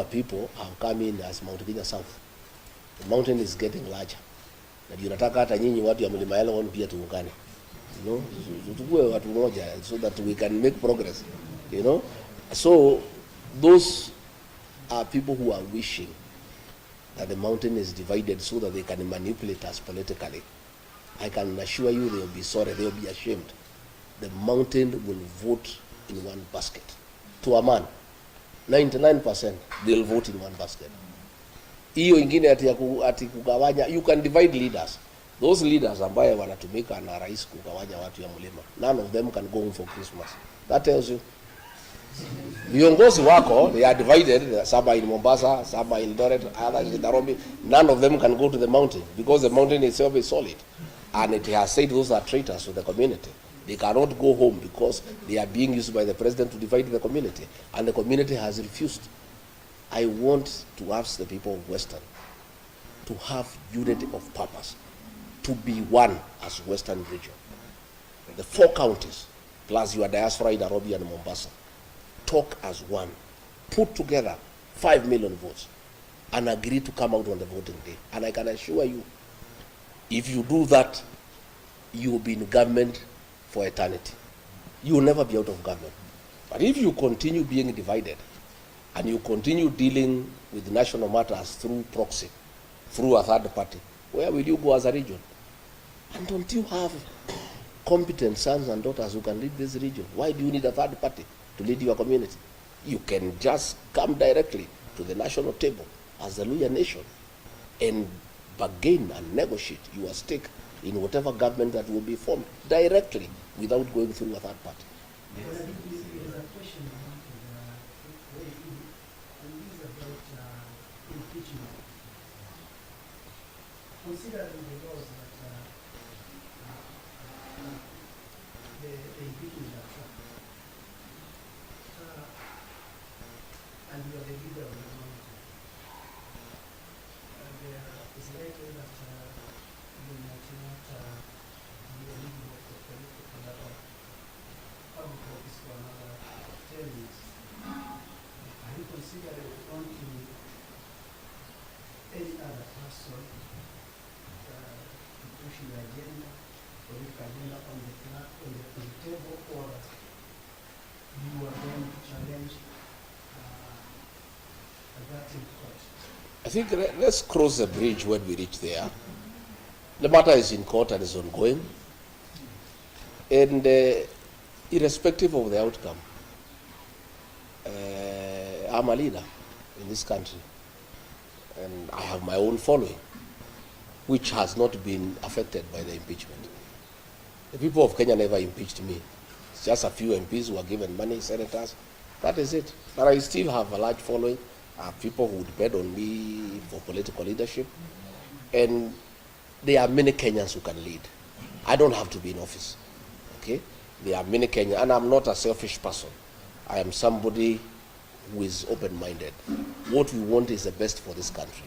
People have come in as Mount Kenya South. The mountain is getting larger. Na tunataka hata nyinyi watu ya Mlima Elgon pia tuungane. You know, tukue watu moja so that we can make progress. You know? So those are people who are wishing that the mountain is divided so that they can manipulate us politically. I can assure you they will be sorry, they will be ashamed. The mountain will vote in one basket. To a man, 99% they'll vote in one basket. Hiyo ingine ati kugawanya, you can divide leaders. Those leaders ambaye wanatumika na rais kugawanya watu ya mlima, none of them can go home for Christmas. That tells you. Viongozi wako, they are divided, some are in Mombasa, some are in Eldoret, others in Nairobi. None of them can go to the mountain because the mountain itself is solid. And it has said those are traitors to the community. They cannot go home because they are being used by the president to divide the community. And the community has refused. I want to ask the people of Western to have unity of purpose, to be one as Western region. The 4 counties, plus your diaspora in Nairobi and Mombasa, talk as one, put together 5 million votes, and agree to come out on the voting day. And I can assure you, if you do that, you will be in government for eternity. You will never be out of government. But if you continue being divided, and you continue dealing with national matters through proxy, through a third party, where will you go as a region? And don't you have competent sons and daughters who can lead this region? Why do you need a third party to lead your community? You can just come directly to the national table as the Luya nation and bargain and negotiate your stake in whatever government that will be formed directly without going through a third party. Considering the laws that the impeachment are and you are the leader of the mountain, there is likely that you might not be eligible for political public office for another 10 years. Are you considering appointing any other person pushing the agenda, or the agenda on the table, or you are going to challenge that in court? I think let's cross the bridge when we reach there. The matter is in court and is ongoing. And irrespective of the outcome, I'm a leader in this country. And I have my own following, which has not been affected by the impeachment. The people of Kenya never impeached me. It's just a few MPs who are given money, senators. That is it. But I still have a large following. I have people who depend on me for political leadership. And there are many Kenyans who can lead. I don't have to be in office. Okay? There are many Kenyans, and I'm not a selfish person. I am somebody who is open-minded. What we want is the best for this country.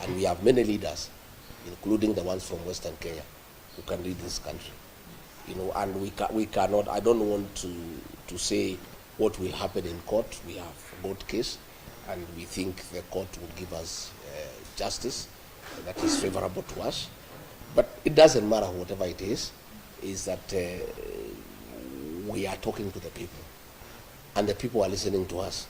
And we have many leaders, including the ones from Western Kenya, who can lead this country. You know, and we cannot, I don't want to say what will happen in court. We have a court case, and we think the court will give us justice that is favorable to us. But it doesn't matter whatever it is that we are talking to the people, and the people are listening to us.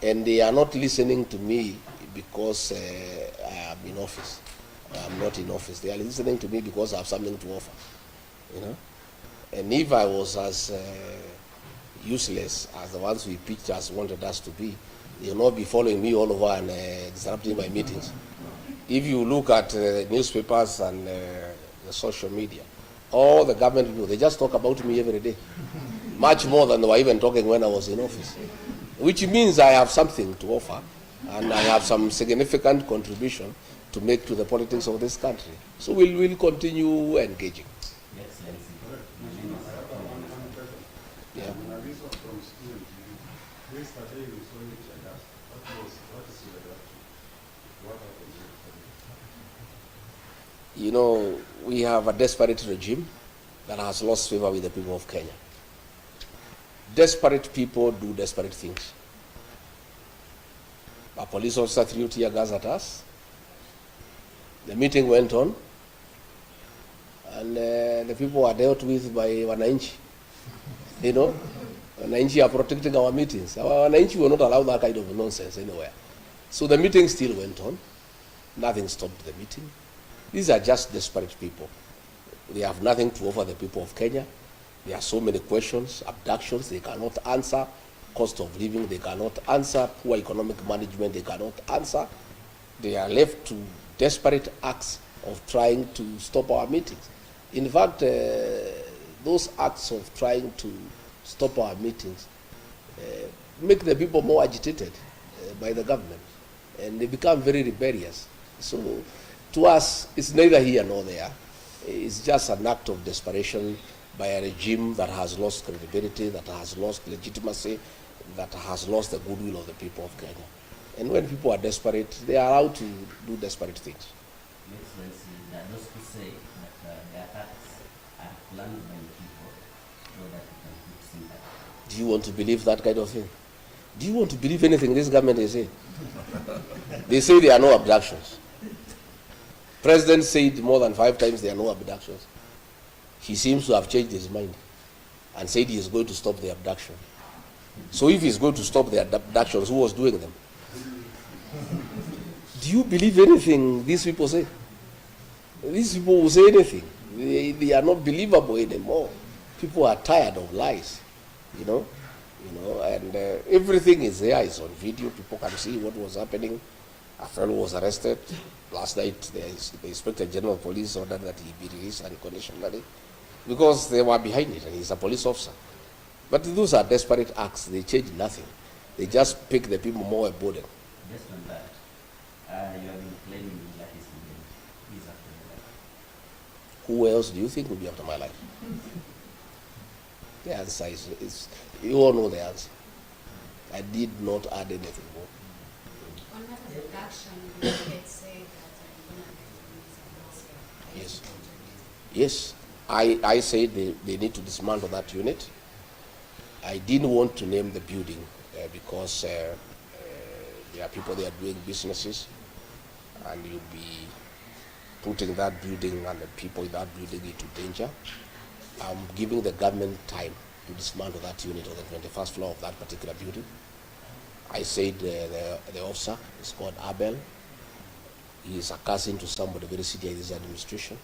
And they are not listening to me because I am in office. I'm not in office. They are listening to me because I have something to offer, you know. And if I was as useless as the ones we pitched us wanted us to be, they will not be following me all over and disrupting my meetings. If you look at newspapers and the social media, all the government people, they just talk about me every day, much more than they were even talking when I was in office, which means I have something to offer, and I have some significant contribution to make to the politics of this country. So we'll continue engaging. Yeah. You know, we have a desperate regime that has lost favor with the people of Kenya. Desperate people do desperate things. A police officer threw tear gas at us. The meeting went on, and the people were dealt with by wananchi. You know, wananchi are protecting our meetings. Our wananchi will not allow that kind of nonsense anywhere. So the meeting still went on. Nothing stopped the meeting. These are just desperate people. They have nothing to offer the people of Kenya. There are so many questions, abductions they cannot answer, cost of living they cannot answer, poor economic management they cannot answer. They are left to desperate acts of trying to stop our meetings. In fact, those acts of trying to stop our meetings make the people more agitated by the government, and they become very rebellious. So to us, it's neither here nor there. It's just an act of desperation by a regime that has lost credibility, that has lost legitimacy, that has lost the goodwill of the people of Kenya. And when people are desperate, they are allowed to do desperate things. Excellency, there are those who say that the attacks are planned by the people so that we can put sympathy. Do you want to believe that kind of thing? Do you want to believe anything this government is saying? They say there are no abductions. President said more than 5 times there are no abductions. He seems to have changed his mind and said he is going to stop the abduction. So if he is going to stop the abductions, who was doing them? Do you believe anything these people say? These people will say anything. They are not believable anymore. People are tired of lies, and everything is there. It's on video. People can see what was happening. A fellow was arrested. Last night, the Inspector General of Police ordered that he be released unconditionally because they were behind it, and he's a police officer. But those are desperate acts. They change nothing. They just pick the people more a burden. Based on that, you have been claiming that is after your life. Who else do you think will be after my life? The answer is you all know the answer. I did not add anything more. On that abduction, you had said that Yes. Yes. I said they need to dismantle that unit. I didn't want to name the building because there are people there doing businesses, and you'll be putting that building and the people in that building into danger. I'm giving the government time to dismantle that unit on the 21st floor of that particular building. I said the officer is called Abel. He is a cousin to somebody very senior in this administration.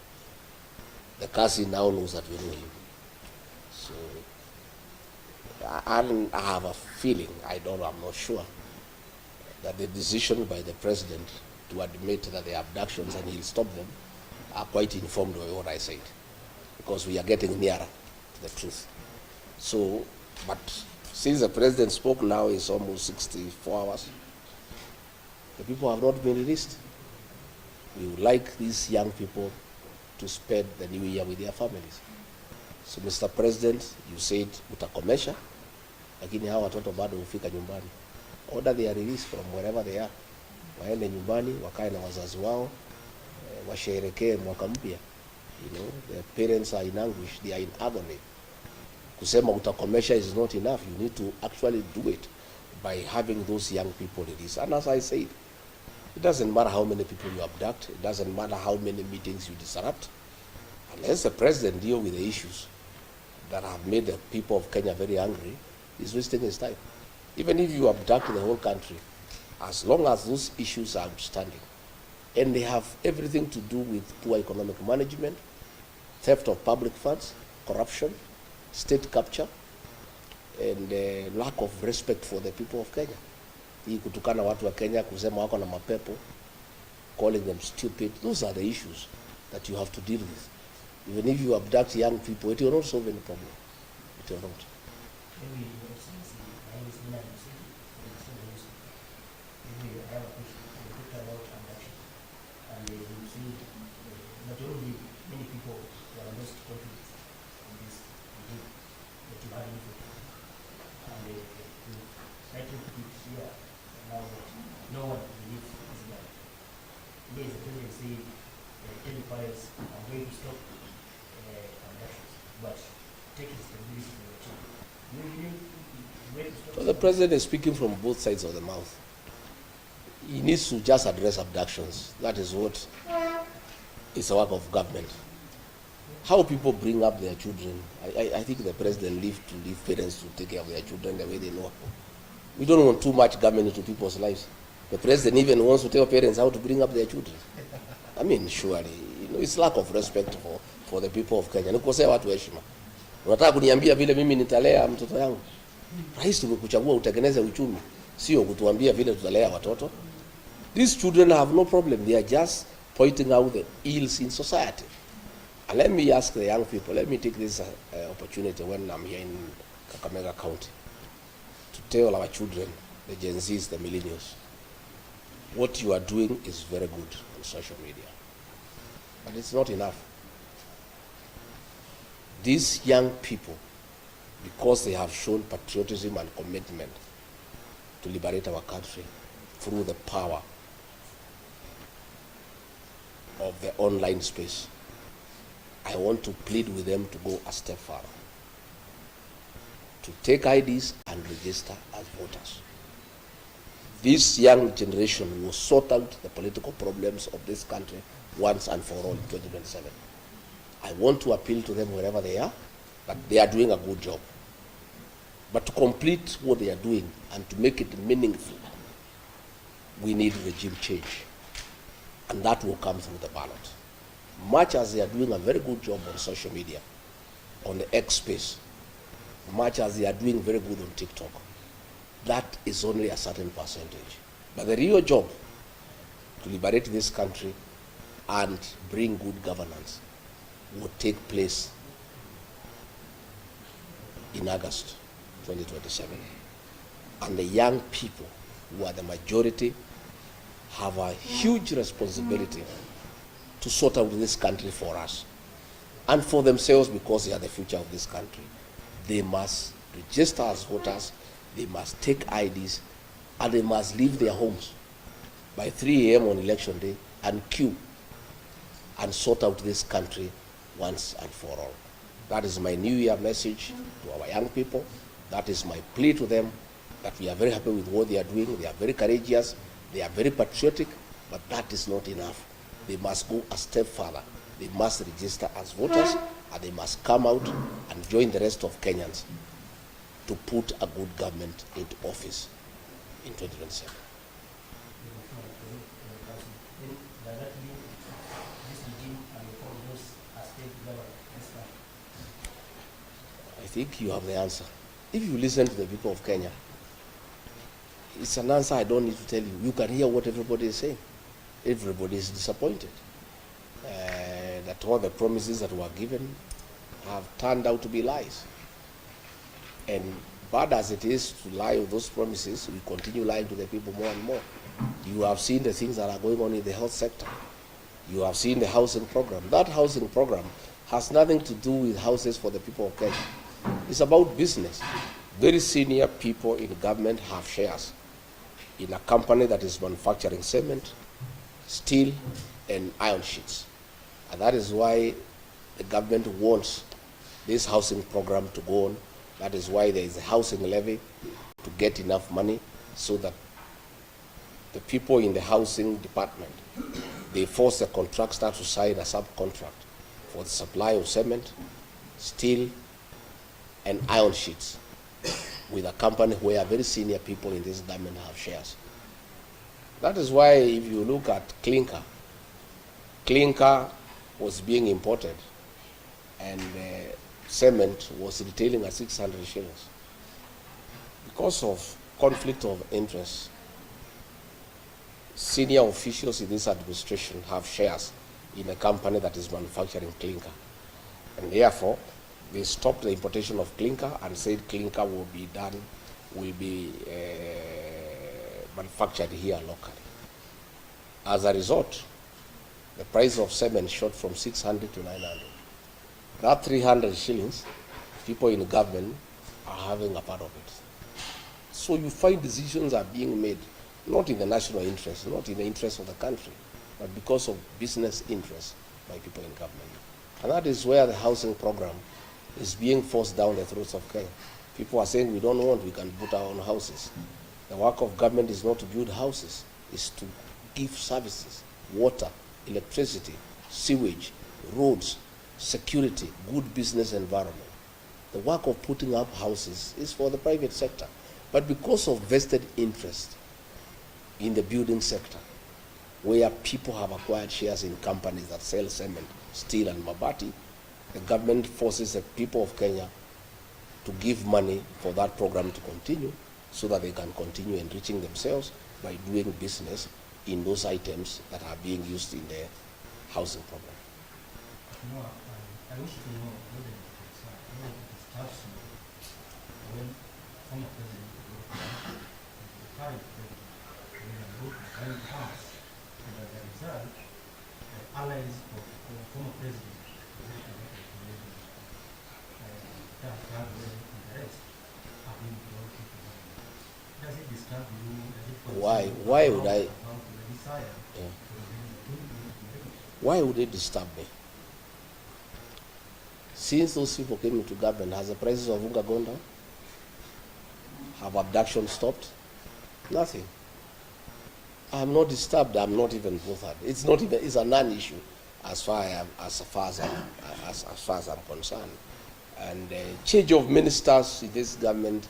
The cousin now knows that we know him. So I have a feeling, I'm not sure, that the decision by the president to admit that the abductions and he'll stop them are quite informed by what I said, because we are getting nearer to the truth. So, but since the president spoke now, it's almost 64 hours. The people have not been released. We would like these young people to spend the new year with their families. So, Mr. President, you said utakomesha, lakini hawa watoto bado hufika nyumbani. Order their release from wherever they are. Waende nyumbani, wakae na wazazi wao, washerekee mwaka mpya. The parents are in anguish, they are in agony. Kusema utakomesha is not enough. You need to actually do it by having those young people released. And as I said, it doesn't matter how many people you abduct, it doesn't matter how many meetings you disrupt, unless the president deal with the issues that have made the people of Kenya very angry, he's wasting his time. Even if you abduct the whole country, as long as those issues are outstanding, and they have everything to do with poor economic management, theft of public funds, corruption, state capture, and lack of respect for the people of Kenya. Hii kutukana watu wa Kenya, kusema wako na mapepo, calling them stupid, those are the issues that you have to deal with. Even if you abduct young people, it will not solve any problem. It will not. Maybe your excellency, my name is Maina Njenga, maybe I have a question. You talked about abduction, and you see not only many people who are lost confidence in this regime, but you have info. And you try to put it here now that no one believes this guy. Today the president said, tell the parents, I'm going to stop abductions, but take responsibility for your children. So the president is speaking from both sides of the mouth. he needs to just address abductions. That is what is the work of government. How people bring up their children, I think the president leave parents to take care of their children the way they know. We don't want too much government into people's lives. The president even wants to tell parents how to bring up their children. I mean, surely, it's lack of respect for the people of Kenya. Nikosea watu heshima. Unataka kuniambia vile mimi nitalea mtoto yangu? Rais tumekuchagua utengeneze uchumi, sio kutuambia vile tutalea watoto. These children have no problem. They are just pointing out the ills in society. And let me ask the young people, let me take this opportunity when I'm here in Kakamega County to tell our children, the Gen Zs, the millennials, what you are doing is very good on social media. But it's not enough. These young people, because they have shown patriotism and commitment to liberate our country through the power of the online space, I want to plead with them to go a step further, to take IDs and register as voters. This young generation will sort out the political problems of this country once and for all in 2027. I want to appeal to them wherever they are, that they are doing a good job. But to complete what they are doing and to make it meaningful, we need regime change. And that will come through the ballot. Much as they are doing a very good job on social media, on the X space, much as they are doing very good on TikTok, that is only a certain percentage. But the real job to liberate this country and bring good governance will take place in August 2027. And the young people, who are the majority, have a huge responsibility to sort out this country for us and for themselves, because they are the future of this country. They must register as voters, they must take IDs, and they must leave their homes by 3 a.m. on election day and queue and sort out this country once and for all. That is my New Year message to our young people. That is my plea to them, that we are very happy with what they are doing. They are very courageous, they are very patriotic, but that is not enough. They must go a step further. They must register as voters, and they must come out and join the rest of Kenyans to put a good government into office in 2027. I think you have the answer. If you listen to the people of Kenya, it's an answer I don't need to tell you. You can hear what everybody is saying. Everybody is disappointed that all the promises that were given have turned out to be lies. And bad as it is to lie with those promises, we continue lying to the people more and more. You have seen the things that are going on in the health sector. You have seen the housing program. That housing program has nothing to do with houses for the people of Kenya. It's about business. Very senior people in government have shares in a company that is manufacturing cement, steel, and iron sheets. And that is why the government wants this housing program to go on. That is why there is a housing levy to get enough money so that the people in the housing department, they force the contractor to sign a subcontract for the supply of cement, steel, and iron sheets with a company where very senior people in this government have shares. That is why if you look at clinker was being imported and cement was retailing at 600 shillings. Because of conflict of interest, senior officials in this administration have shares in a company that is manufacturing clinker. And therefore, they stopped the importation of clinker and said clinker will be manufactured here locally. As a result, the price of cement shot from 600 to 900. That 300 shillings, people in government are having a part of it. So you find decisions are being made, not in the national interest, not in the interest of the country, but because of business interests by people in government. And that is where the housing program is being forced down the throats of Kenya. People are saying we don't want, we can put our own houses. The work of government is not to build houses, is to give services, water, electricity, sewage, roads, security, good business environment. The work of putting up houses is for the private sector. But because of vested interest in the building sector, where people have acquired shares in companies that sell cement, steel, and mabati, the government forces the people of Kenya to give money for that program to continue so that they can continue enriching themselves by doing business in those items that are being used in the housing program. No, I wish to know whether it disturbs you when former President Ruto, the current President, William Ruto, when it comes, and as a result, the allies of the former President, have been brought into government. Does it disturb you? Why would I? Yeah. Why would it disturb me? Since those people came into government, has the prices of unga gone down? Have abduction stopped? Nothing. I'm not disturbed. I'm not even bothered. It's not even. It's a non-issue as far as I'm concerned. And change of ministers in this government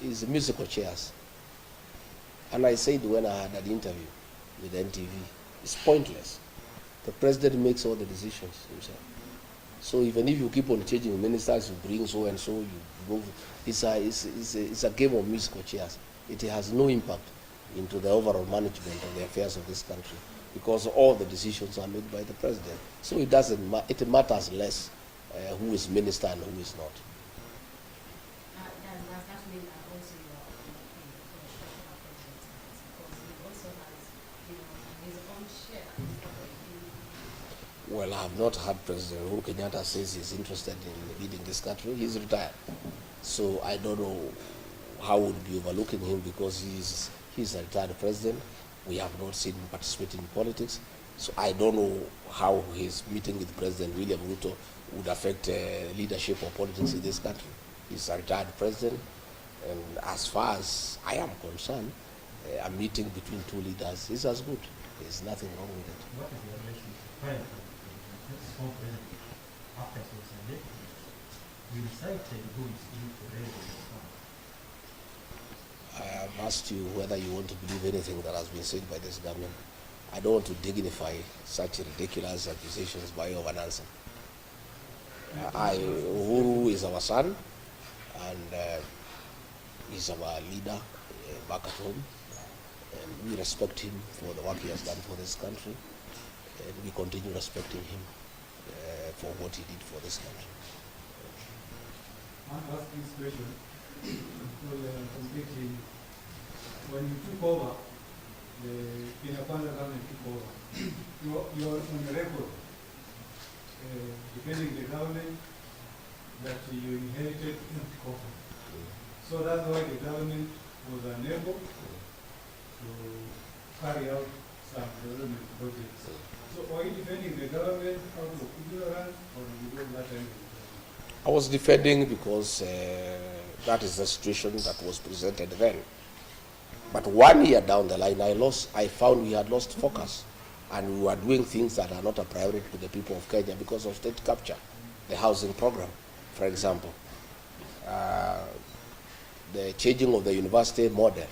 is musical chairs. And I said when I had an interview with NTV, it's pointless. The president makes all the decisions himself. So even if you keep on changing ministers, you bring so and so, you go. It's a game of musical chairs. It has no impact into the overall management of the affairs of this country because all the decisions are made by the president. So it doesn't. It matters less who is minister and who is not. Does that mean that also you are for a special president because he also has, his own share? Well, I have not heard President Uhuru Kenyatta says he's interested in leading this country. He's retired. So I don't know how would be overlooking him because he's a retired president. We have not seen him participate in politics. So I don't know how his meeting with President William Ruto would affect leadership or politics in this country. He's a retired president. And as far as I am concerned, a meeting between two leaders is as good. There's nothing wrong with it. What is the relationship after he was elected? We recited who is in to raise the fund. I have asked you whether you want to believe anything that has been said by this government. I don't want to dignify such ridiculous accusations by way of an answer. Uhuru is our son, and he's our leader back at home, and we respect him for the work he has done for this country, and we continue respecting him for what he did for this country. I want to ask this question because completely, when you took over, the Kenya Kwanza government took over, you're on the record defending the government that you inherited in Kofa. So that's why the government was unable to carry out some development projects. So are you defending the government out of ignorance or because that time? I was defending because that is the situation that was presented then. But 1 year down the line, I found we had lost focus, and we were doing things that are not a priority to the people of Kenya because of state capture. The housing program, for example, the changing of the university model,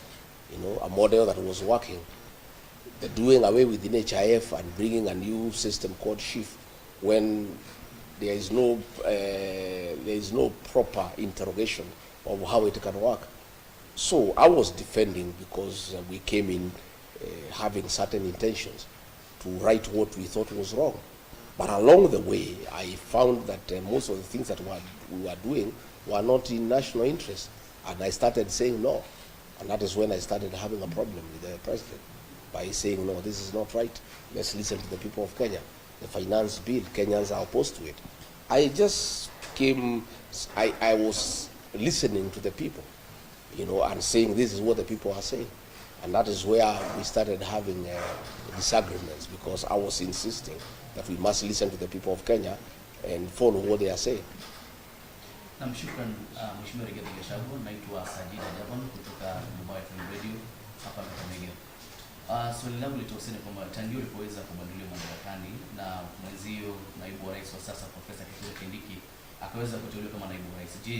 a model that was working, the doing away with the NHIF and bringing a new system called SHIF, when there is no proper interrogation of how it can work. So I was defending because we came in having certain intentions to right what we thought was wrong. But along the way, I found that most of the things that we were doing were not in national interest. And I started saying no. And that is when I started having a problem with the president by saying, no, this is not right. Let's listen to the people of Kenya. The finance bill, Kenyans are opposed to it. I just came, I was listening to the people, and saying this is what the people are saying. And that is where we started having disagreements because I was insisting that we must listen to the people of Kenya and follow what they are saying. Namshukran Mheshimiwa Gachagua, naitwa Sajida Jabon kutoka Mobile Radio hapa Kakamega. Swali langu litahusiana kwamba tangu ulipoweza kubadilika madarakani na mwenzio naibu wa rais wa sasa Profesa Kithure Kindiki akaweza kuteuliwa kama naibu rais, je,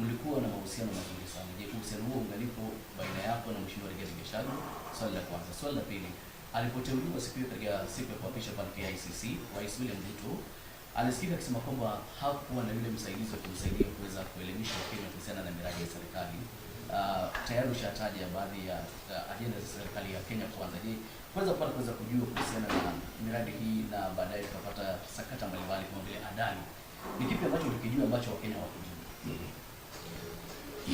mlikuwa na mahusiano mazuri sana? Je, uhusiano huo ungalipo baina yako na Mheshimiwa Rigathi Gachagua? Swali la kwanza. Swali la pili, alipoteuliwa siku ya kuapisha pale KICC, Rais William Ruto alisikika akisema kwamba hakuwa na yule msaidizi wa kumsaidia kuweza kuelimisha Wakenya kuhusiana na miradi ya serikali. Tayari ushataja baadhi ya ajenda za serikali ya Kenya Kwanza. Je, kuweza kujua kuhusiana na miradi hii na baadaye tukapata sakata mbalimbali kama vile Adani, ni kipi ambacho ulikijua ambacho Wakenya hawakujua?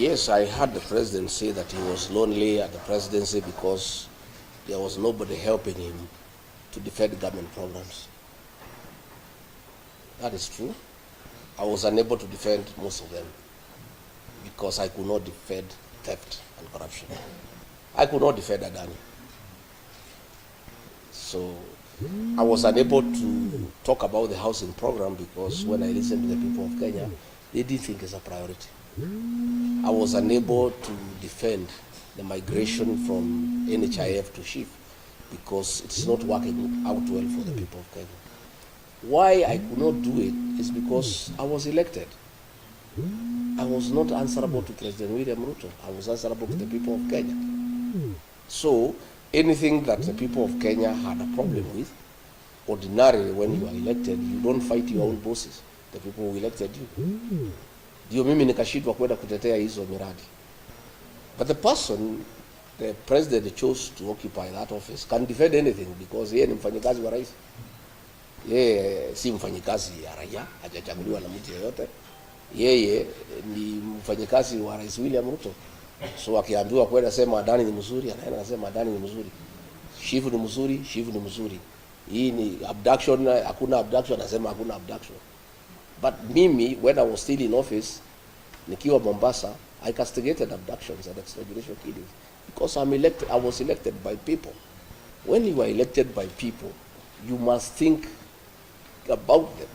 Yes, I heard the president say that he was lonely at the presidency because there was nobody helping him to defend government programs. That is true. I was unable to defend most of them because I could not defend theft and corruption. I could not defend Adani. So I was unable to talk about the housing program because when I listened to the people of Kenya, they didn't think it's a priority. I was unable to defend the migration from NHIF to SHIF because it's not working out well for the people of Kenya. Why I could not do it is because I was elected. I was not answerable to President William Ruto. I was answerable to the people of Kenya. So anything that the people of Kenya had a problem with, ordinarily when you are elected, you don't fight your own bosses, the people who elected you. Ndio mimi nikashindwa kwenda kutetea hizo miradi. But the person the president chose to occupy that office can defend anything because yeye ni mfanyikazi wa rais. Yeye si mfanyikazi ya raia, hajachaguliwa na mtu yeyote. Yeye ni mfanyikazi wa Rais William Ruto. So akiambiwa kwenda sema Adani ni mzuri, anaenda anasema Adani ni mzuri. Shifu ni mzuri, Shifu ni mzuri. Hii ni abduction, hakuna abduction, anasema hakuna abduction. But mimi, when I was still in office, nikiwa Mombasa, I castigated abductions and extrajudicial killings because I was elected by people. When you are elected by people, you must think about them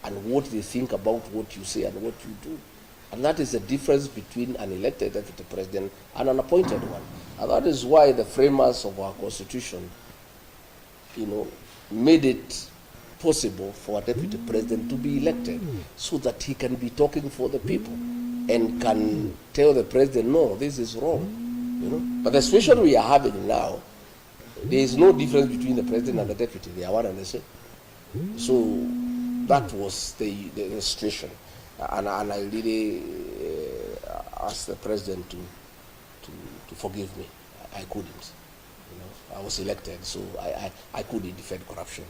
and what they think about what you say and what you do. And that is the difference between an elected deputy president and an appointed one. And that is why the framers of our constitution, made it possible for a deputy president to be elected so that he can be talking for the people and can tell the president, no, this is wrong. But the situation we are having now, there is no difference between the president and the deputy. They are one and the same. So that was the situation. And I really asked the president to forgive me. I couldn't. I was elected, so I couldn't defend corruption.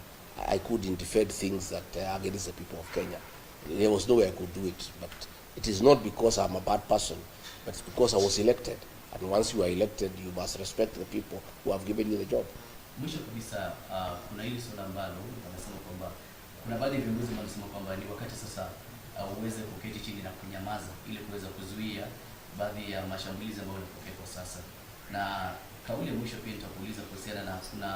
I couldn't defend things that are against the people of Kenya. There was no way I could do it. But it is not because I'm a bad person, but it's because I was elected. And once you are elected, you must respect the people who have given you the job. Mwisho kabisa, kuna hili swala ambalo wanasema kwamba kuna baadhi ya viongozi wanasema kwamba ni wakati sasa uweze kuketi chini na kunyamaza ili kuweza kuzuia baadhi ya mashambulizi ambayo yanatokea kwa sasa. Na kauli ya mwisho pia nitakuuliza kuhusiana na kuna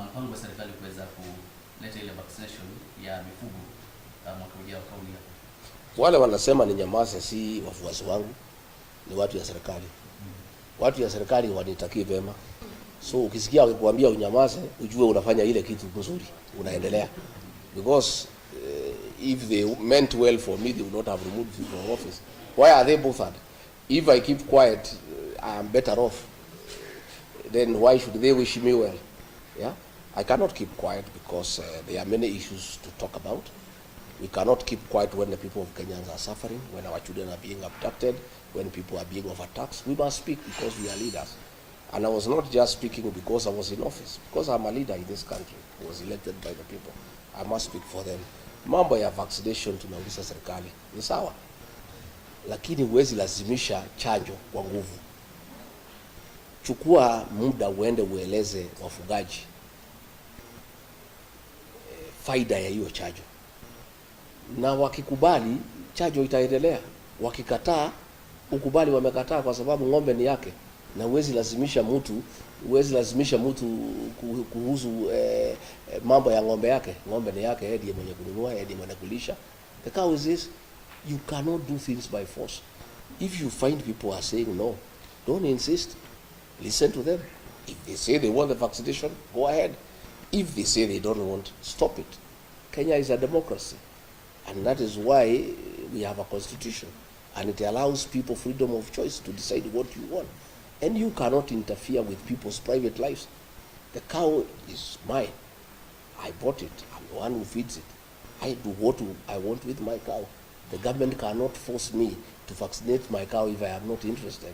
mpango wa serikali kuweza kuleta ile vaccination ya mifugo mwaka ujao. Kauli yako. Wale wanasema ni nyamaza si wafuasi wangu, ni watu ya serikali. Watu ya serikali wanitakie vema. So ukisikia wakikwambia unyamaze, ujue unafanya ile kitu nzuri, unaendelea. Because if they meant well for me, they would not have removed me from office. Why are they bothered? If I keep quiet, I am better off. Then why should they wish me well? Yeah, I cannot keep quiet because there are many issues to talk about. We cannot keep quiet when the people of Kenya are suffering, when our children are being abducted, when people are being overtaxed. We must speak because we are leaders. And I was not just speaking because I was in office, because I'm a leader in this country. I was elected by the people. I must speak for them. Mambo ya vaccination tunauliza serikali ni sawa, lakini huwezi lazimisha chanjo kwa nguvu. Chukua muda uende ueleze wafugaji faida ya hiyo chanjo, na wakikubali chanjo itaendelea. Wakikataa, ukubali wamekataa kwa sababu ng'ombe ni yake, na huwezi lazimisha mtu kuhusu mambo ya ng'ombe yake. Ng'ombe ni yake, yeye ndiye mwenye kununua, yeye ndiye mwenye kulisha. The cow is this. You cannot do things by force. If you find people are saying no, don't insist. Listen to them. If they say they want the vaccination, go ahead. If they say they don't want, stop it. Kenya is a democracy, and that is why we have a constitution, and it allows people freedom of choice to decide what you want. And you cannot interfere with people's private lives. The cow is mine. I bought it. I'm the one who feeds it. I do what I want with my cow. The government cannot force me to vaccinate my cow if I am not interested,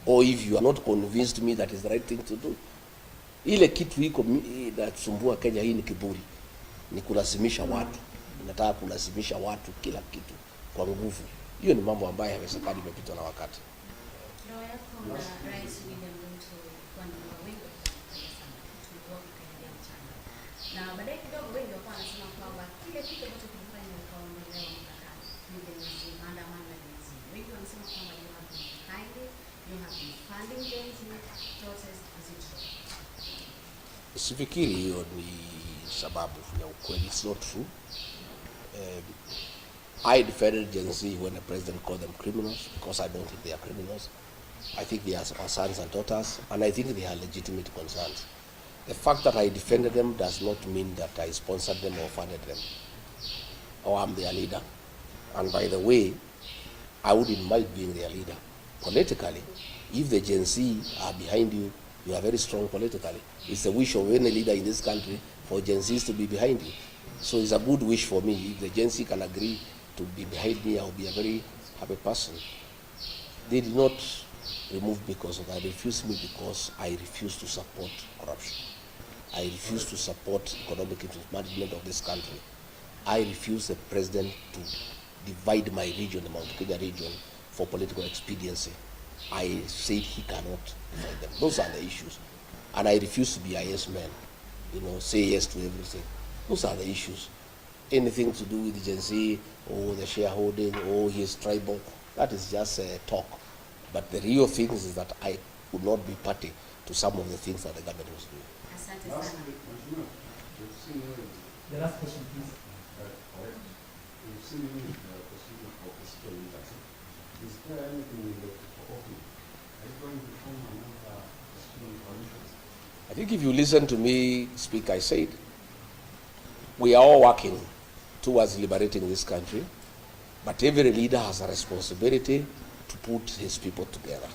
or if you are not convinced me that is the right thing to do. Ile kitu iko inasumbua Kenya hii ni kiburi, ni kulazimisha watu, nataka kulazimisha watu kila kitu kwa nguvu. Hiyo ni mambo ambayo haiwezekani, imepitwa na wakati. Ndoa yako na Rais William Ruto kwa nini wengi sana tulikuwa tukiendelea mchana, na baadaye kidogo wengi walikuwa wanasema kwamba kile kitu ambacho kilifanya ukaondolewa mkakati ni Gen-Z, maandamano ya Gen-Z. Wengi wanasema kwamba you have been behind it, you have been funding Gen-Z protests as it should. Sifikiri hiyo ni sababu ya ukweli. It's not true. I defended Gen-Z when the president called them criminals, because I don't think they are criminals. I think they are our sons and daughters, and I think they are legitimate concerns. The fact that I defended them does not mean that I sponsored them or funded them, or I'm their leader. And by the way, I wouldn't mind being their leader. Politically, if the Gen-Z are behind you, you are very strong politically. It's the wish of any leader in this country for Gen-Zs to be behind you. So it's a good wish for me. If the Gen-Z can agree to be behind me, I'll be a very happy person. They did not remove me because of that. They refused me because I refuse to support corruption. I refuse to support economic management of this country. I refuse the president to divide my region, the Mount Kenya region, for political expediency. I said he cannot divide them. Those are the issues. And I refuse to be a yes man, say yes to everything. Those are the issues. Anything to do with the Gen-Z or the shareholding or his tribal, that is just talk. But the real thing is that I would not be party to some of the things that the government was doing. The last question, please. We've seen the procedure for presidential leadership. Is there anything in the offing? Are you going to form another presidential coalition? I think if you listen to me speak, I said, we are all working towards liberating this country, but every leader has a responsibility to put his people together.